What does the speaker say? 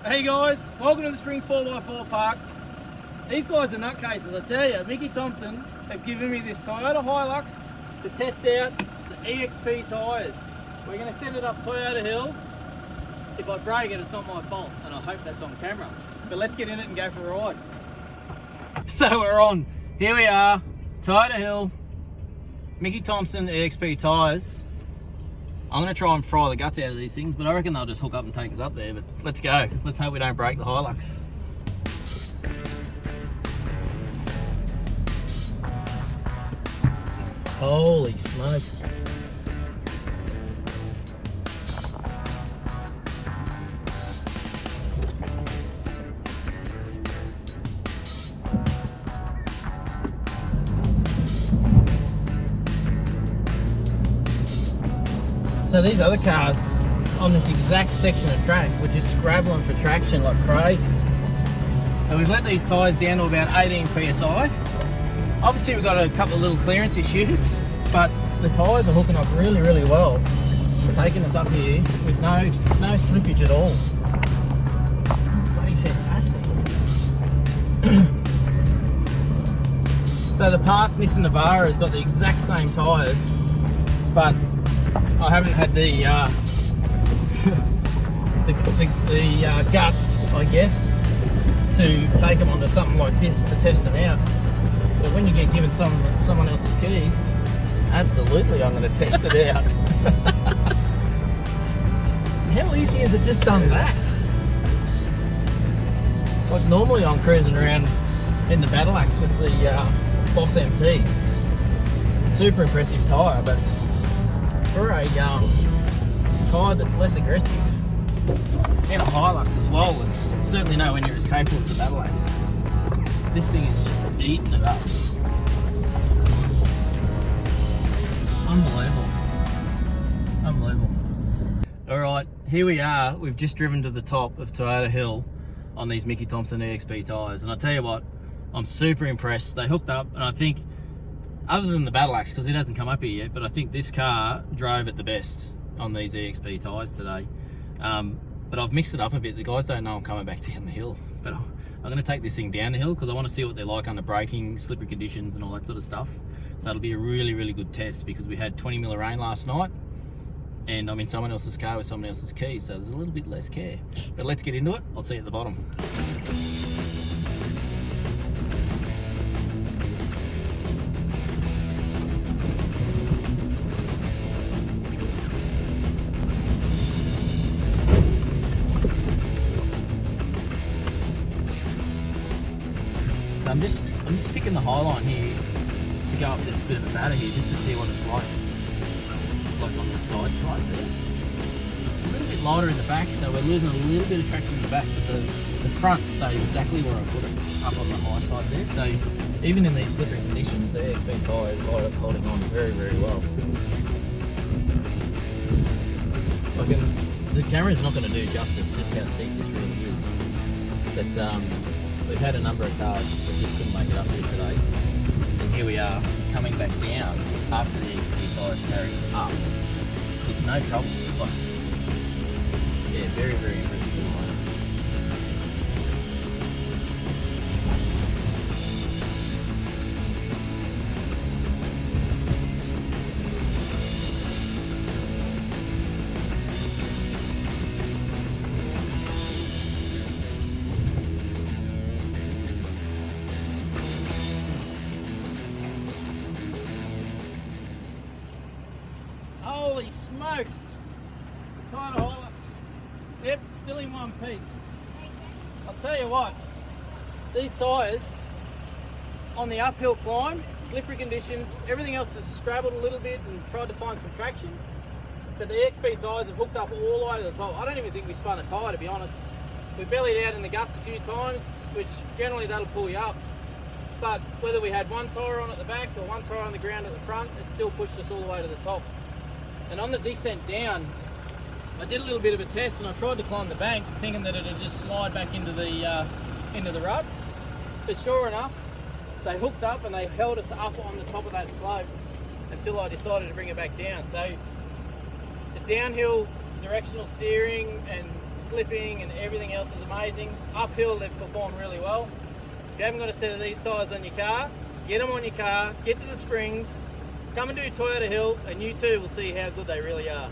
Hey guys, welcome to the Springs 4x4 Park. These guys are nutcases, I tell you. Mickey Thompson have given me this Toyota Hilux to test out the EXP tyres. We're going to send it up Toyota Hill. If I break it, it's not my fault, and I hope that's on camera. But let's get in it and go for a ride. So we're on. Here we are, Toyota Hill, Mickey Thompson EXP tyres. I'm going to try and fry the guts out of these things, but I reckon they'll just hook up and take us up there. But let's go. Let's hope we don't break the Hilux. Holy smokes. So these other cars on this exact section of track were just scrabbling for traction like crazy. So we've let these tyres down to about 18 PSI. Obviously we've got a couple of little clearance issues, but the tyres are hooking up really, really well. Taking us up here with no slippage at all. This is bloody fantastic. So the Park Nissan Navara has got the exact same tyres, but I haven't had the guts, I guess, to take them onto something like this to test them out. But when you get given someone else's keys, absolutely I'm going to test it out. How easy is it just done that? Like normally I'm cruising around in the Battle Axe with the Boss MTs. Super impressive tyre, but for a tyre that's less aggressive and a Hilux as well, it's certainly nowhere near as capable as the Battle Axe. This thing is just eating it up. Unbelievable. Unbelievable. Alright, here we are. We've just driven to the top of Toyota Hill on these Mickey Thompson EXP tyres, and I tell you what, I'm super impressed. They hooked up, and I think other than the Battle Axe, because it hasn't come up here yet, but I think this car drove it the best on these EXP tyres today. But I've mixed it up a bit. The guys don't know I'm coming back down the hill, but I'm going to take this thing down the hill because I want to see what they're like under braking, slippery conditions and all that sort of stuff. So it'll be a really, really good test because we had 20 mil of rain last night and I'm in someone else's car with someone else's keys, so there's a little bit less care. But let's get into it. I'll see you at the bottom. I'm just picking the highline here to go up this bit of a batter here just to see what it's like on the side slope there. A little bit lighter in the back, so we're losing a little bit of traction in the back, but the front stayed exactly where I put it, up on the high side there. So even in these slippery conditions, the EXP tyre is holding on very, very well. The camera's not going to do justice just how steep this really is, but we've had a number of cars that just couldn't make it up here today. And here we are, coming back down after the EXP tyres carry us up. With no trouble. Like, yeah, very, very impressive. Holy smokes! Toyota Hilux. Yep, still in one piece. I'll tell you what, these tyres on the uphill climb, slippery conditions, everything else has scrabbled a little bit and tried to find some traction. But the EXP tyres have hooked up all the way to the top. I don't even think we spun a tyre, to be honest. We bellied out in the guts a few times, which generally that'll pull you up. But whether we had one tyre on at the back or one tyre on the ground at the front, it still pushed us all the way to the top. And on the descent down, I did a little bit of a test and I tried to climb the bank thinking that it'd just slide back into the ruts. But sure enough, they hooked up and they held us up on the top of that slope until I decided to bring it back down. So the downhill directional steering and slipping and everything else is amazing. Uphill they've performed really well. If you haven't got a set of these tyres on your car, get them on your car, get to the springs, come and do Toyota Hill, and you too will see how good they really are.